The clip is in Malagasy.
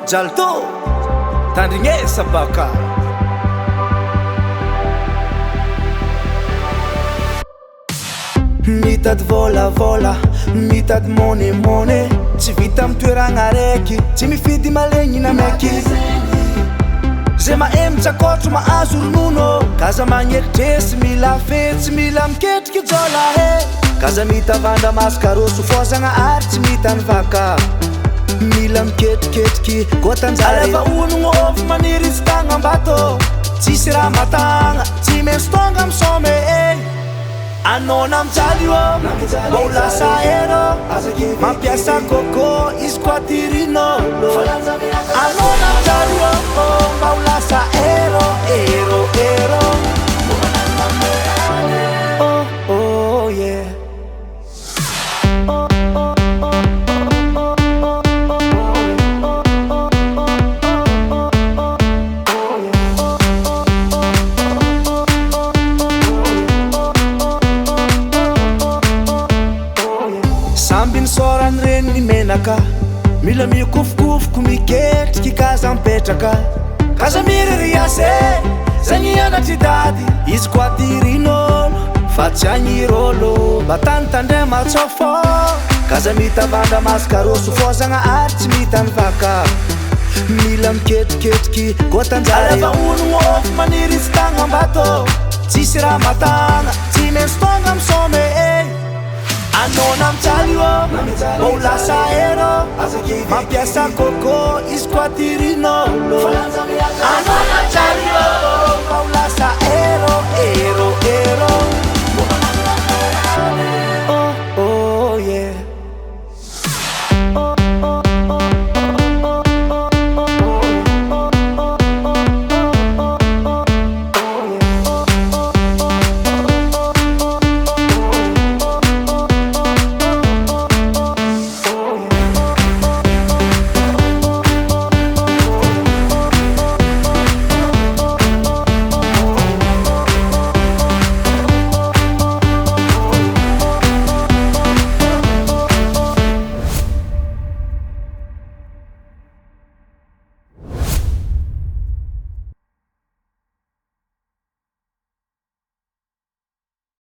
Jalto tandrignesa baka mitady volavola mitady monemone tsy vita amy toeragna raiky tsy mifidy malegny na maiky zay mahemitsakotro mahazo ronono kaza magnelitresy mila fetsy mila miketriky jola he kaza mitavandra masikaroso fozagna ary tsy mitany vaka mila miketriketriky gotanjara alefa onogno ovy maniry izy tagna ambato tsisy raha matagna tsy maintsy tonga amsome anona mijaly io mba ho lasa ero mampiasa koko izy koa tirinolo anona mijaly io mba ho lasa ero oh yeah samby nisorany reny ny menaka mila mikofokofoko miketriky kaza mipetraka kaza miririase zagny anatry dady izy koa tirinolo fa tsy agnirolo mba tany tandray matsofo kaza mitavandra masikaroso fozagna ary tsy mitany vaka mila miketriketriky gotanjara alefa onogno ovy maniry izy tagna ambato tsisy raha matagna tsy maintsy tonga amsome anona mijaly io mba ho lasa ero mampiasa koko izy koa tirinolo anona mijaly io mba ho lasa